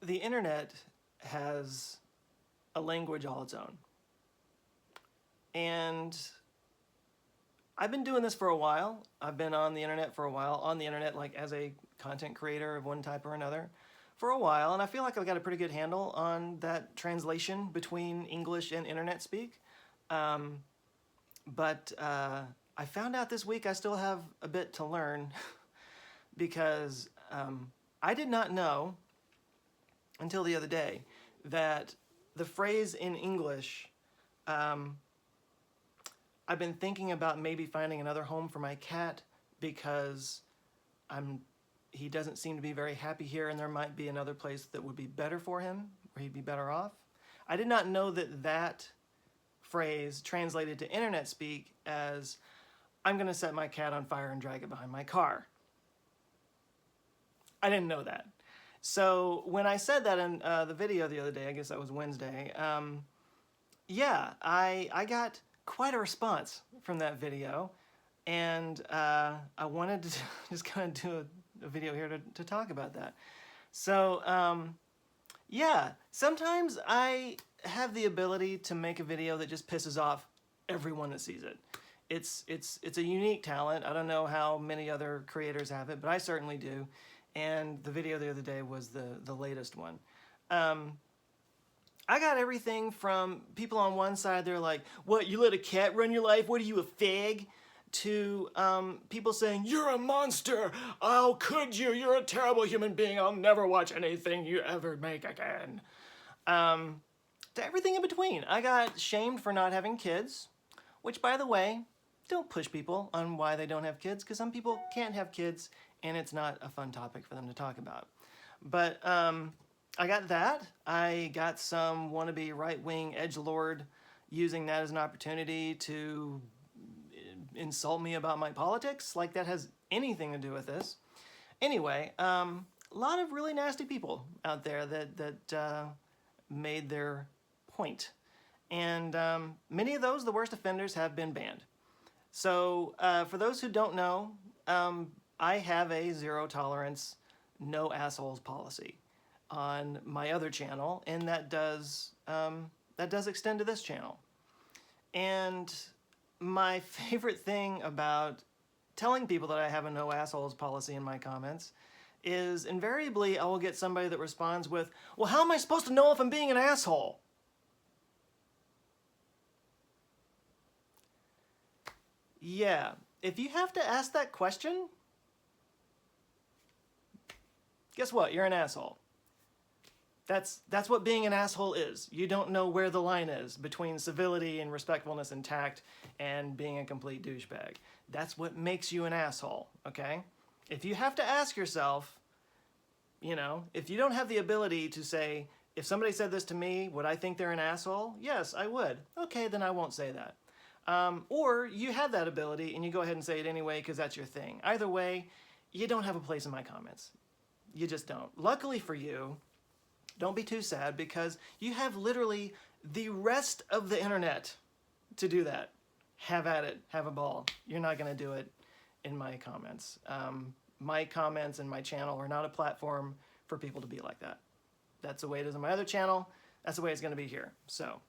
the internet has a language all its own. And I've been doing this for a while. I've been on the internet for a while, on the internet like as a content creator of one type or another for a while, and I feel like I've got a pretty good handle on that translation between English and internet speak. But I found out this week I still have a bit to learn because I did not know until the other day that the phrase in English, I've been thinking about maybe finding another home for my cat because he doesn't seem to be very happy here, and there might be another place that would be better for him, where he'd be better off. I did not know that that phrase translated to internet speak as, I'm gonna set my cat on fire and drag it behind my car. I didn't know that. So when I said that in the video the other day, I guess that was Wednesday, yeah, I got quite a response from that video, and I wanted to just kind of do a video here to talk about that. So yeah, sometimes I have the ability to make a video that just pisses off everyone that sees it. It's a unique talent. I don't know how many other creators have it, but I certainly do. And the video the other day was the latest one. I got everything from people on one side, they're like, what, you let a cat run your life? What are you, a fag? To people saying, you're a monster. How could you? You're a terrible human being. I'll never watch anything you ever make again. To everything in between. I got shamed for not having kids, which, by the way, don't push people on why they don't have kids, because some people can't have kids and it's not a fun topic for them to talk about. But I got that. I got some wannabe right-wing edgelord using that as an opportunity to insult me about my politics, like that has anything to do with this. Anyway, a lot of really nasty people out there that made their point. And many of those, the worst offenders, have been banned. So for those who don't know, I have a zero tolerance, no assholes policy on my other channel, and that does extend to this channel. And my favorite thing about telling people that I have a no assholes policy in my comments is invariably I will get somebody that responds with, well, how am I supposed to know if I'm being an asshole? Yeah, if you have to ask that question, guess what? You're an asshole. That's what being an asshole is. You don't know where the line is between civility and respectfulness and tact and being a complete douchebag. That's what makes you an asshole, okay? If you have to ask yourself, you know, if you don't have the ability to say, if somebody said this to me, would I think they're an asshole? Yes, I would. Okay, then I won't say that. Or you have that ability and you go ahead and say it anyway because that's your thing. Either way, you don't have a place in my comments. You just don't. Luckily for you, don't be too sad because you have literally the rest of the internet to do that. Have at it. Have a ball. You're not going to do it in my comments. My comments and my channel are not a platform for people to be like that. That's the way it is on my other channel. That's the way it's going to be here. So,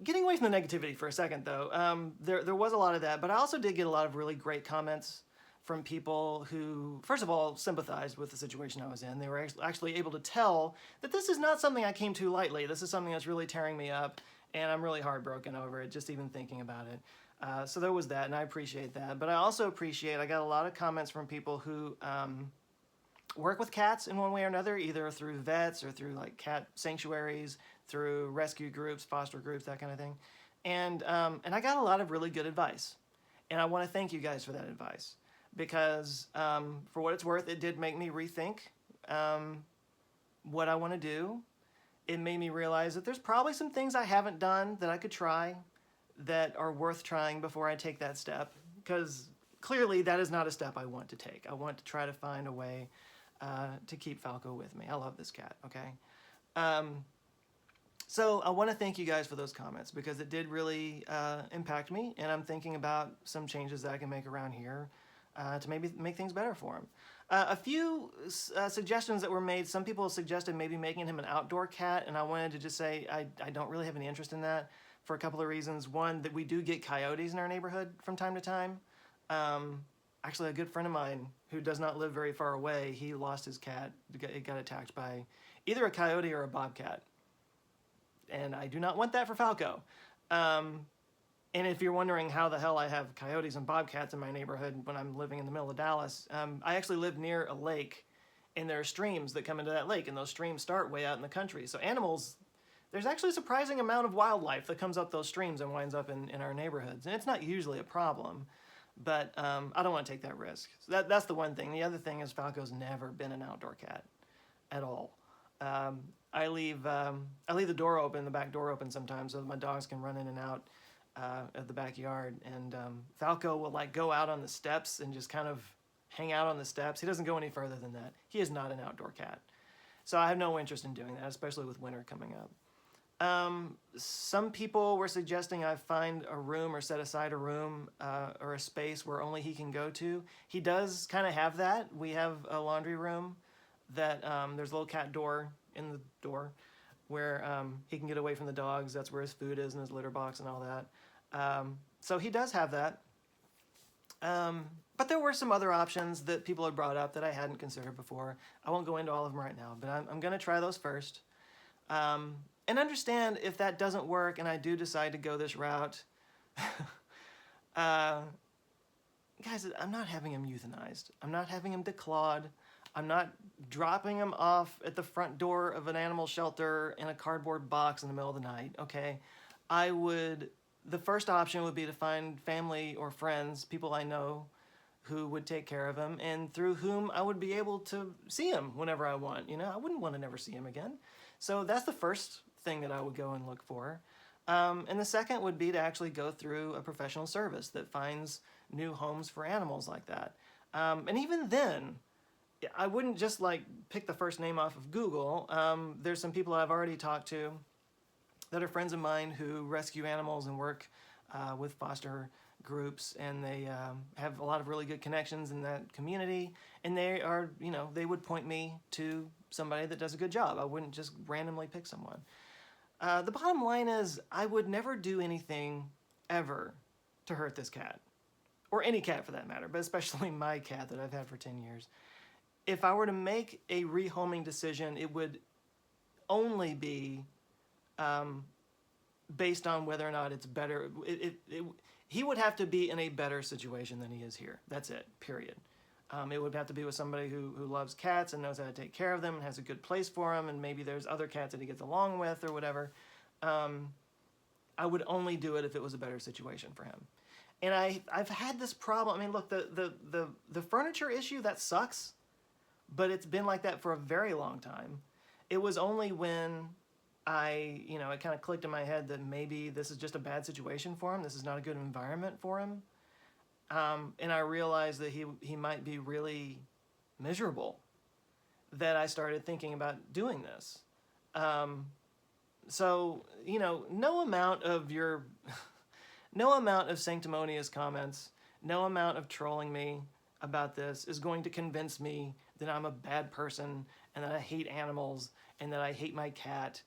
getting away from the negativity for a second, though, there was a lot of that, but I also did get a lot of really great comments from people who, first of all, sympathized with the situation I was in. They were actually able to tell that this is not something I came to lightly. This is something that's really tearing me up, and I'm really heartbroken over it, just even thinking about it. So there was that, and I appreciate that. But I also appreciate, I got a lot of comments from people who work with cats in one way or another, either through vets or through like cat sanctuaries, through rescue groups, foster groups, that kind of thing. And I got a lot of really good advice. And I want to thank you guys for that advice. Because for what it's worth, it did make me rethink what I want to do. It made me realize that there's probably some things I haven't done that I could try that are worth trying before I take that step. Because clearly that is not a step I want to take. I want to try to find a way to keep Falco with me. I love this cat, okay? So I want to thank you guys for those comments because it did really impact me, and I'm thinking about some changes that I can make around here to maybe make things better for him. A few suggestions that were made. Some people suggested maybe making him an outdoor cat, and I wanted to just say I don't really have any interest in that for a couple of reasons. One, that we do get coyotes in our neighborhood from time to time. Actually, a good friend of mine who does not live very far away, he lost his cat. It got attacked by either a coyote or a bobcat. And I do not want that for Falco. And if you're wondering how the hell I have coyotes and bobcats in my neighborhood when I'm living in the middle of Dallas, I actually live near a lake, and there are streams that come into that lake, and those streams start way out in the country. So animals, there's actually a surprising amount of wildlife that comes up those streams and winds up in our neighborhoods. And it's not usually a problem, but I don't want to take that risk. So that's the one thing. The other thing is Falco's never been an outdoor cat at all. I leave the door open, the back door open sometimes, so my dogs can run in and out of the backyard. And Falco will like go out on the steps and just kind of hang out on the steps. He doesn't go any further than that. He is not an outdoor cat. So I have no interest in doing that, especially with winter coming up. Some people were suggesting I find a room or set aside a room or a space where only he can go to. He does kind of have that. We have a laundry room that there's a little cat door in the door where he can get away from the dogs. That's where his food is and his litter box and all that. So he does have that. But there were some other options that people had brought up that I hadn't considered before. I won't go into all of them right now, but I'm going to try those first. And understand if that doesn't work and I do decide to go this route. Guys, I'm not having him euthanized. I'm not having him declawed. I'm not dropping him off at the front door of an animal shelter in a cardboard box in the middle of the night, okay? The first option would be to find family or friends, people I know, who would take care of him and through whom I would be able to see him whenever I want. You know, I wouldn't want to never see him again. So that's the first thing that I would go and look for. And the second would be to actually go through a professional service that finds new homes for animals like that. And even then, I wouldn't just like pick the first name off of Google. There's some people I've already talked to that are friends of mine who rescue animals and work with foster groups, and they have a lot of really good connections in that community, and they are, you know, they would point me to somebody that does a good job. I wouldn't just randomly pick someone. The bottom line is I would never do anything ever to hurt this cat, or any cat for that matter, but especially my cat that I've had for 10 years. If I were to make a rehoming decision, it would only be based on whether or not it's better. He would have to be in a better situation than he is here. That's it, period. It would have to be with somebody who loves cats and knows how to take care of them and has a good place for them, and maybe there's other cats that he gets along with or whatever. I would only do it if it was a better situation for him. And I've had this problem. I mean, look, the furniture issue, that sucks, but it's been like that for a very long time. It was only when it kind of clicked in my head that maybe this is just a bad situation for him. This is not a good environment for him. And I realized that he might be really miserable, that I started thinking about doing this. So, you know, no amount of sanctimonious comments, no amount of trolling me about this is going to convince me that I'm a bad person and that I hate animals and that I hate my cat.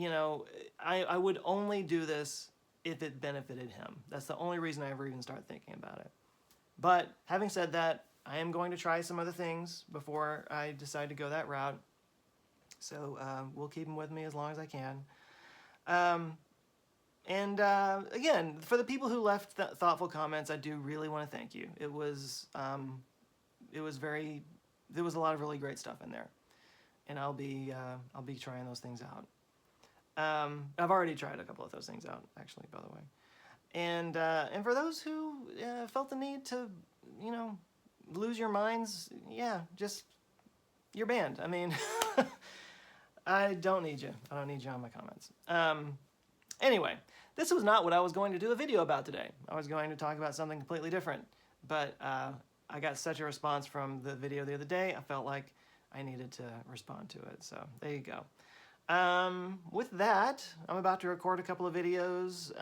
I would only do this if it benefited him. That's the only reason I ever even start thinking about it. But having said that, I am going to try some other things before I decide to go that route. So we'll keep him with me as long as I can. Again, for the people who left thoughtful comments, I do really want to thank you. There was a lot of really great stuff in there, and I'll be trying those things out. I've already tried a couple of those things out, actually, by the way. And for those who felt the need to, lose your minds, just, you're banned. I mean, I don't need you. I don't need you on my comments. Anyway, this was not what I was going to do a video about today. I was going to talk about something completely different. But I got such a response from the video the other day, I felt like I needed to respond to it. So there you go. With that, I'm about to record a couple of videos,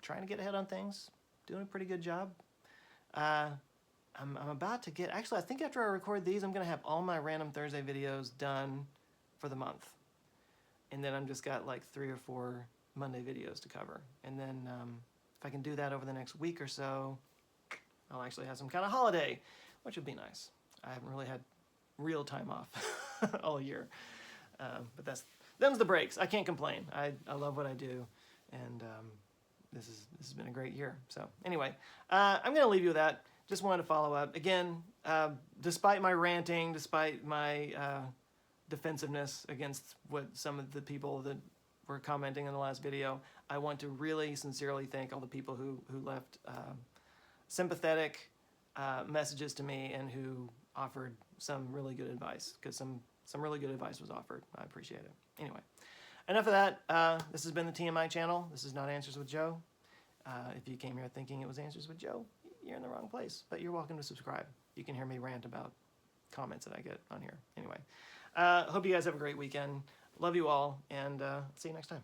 trying to get ahead on things, doing a pretty good job. I'm about to get, actually, I think after I record these, I'm going to have all my Random Thursday videos done for the month. And then I'm just got like 3 or 4 Monday videos to cover. And then if I can do that over the next week or so, I'll actually have some kind of holiday, which would be nice. I haven't really had real time off all year. But them's the breaks. I can't complain. I love what I do. And this has been a great year. So anyway, I'm going to leave you with that. Just wanted to follow up. Again, despite my ranting, despite my defensiveness against what some of the people that were commenting in the last video, I want to really sincerely thank all the people who left sympathetic messages to me and who offered some really good advice, because some really good advice was offered. I appreciate it. Anyway, enough of that. This has been the TMI channel. This is not Answers with Joe. If you came here thinking it was Answers with Joe, you're in the wrong place, but you're welcome to subscribe. You can hear me rant about comments that I get on here. Anyway, hope you guys have a great weekend. Love you all, and see you next time.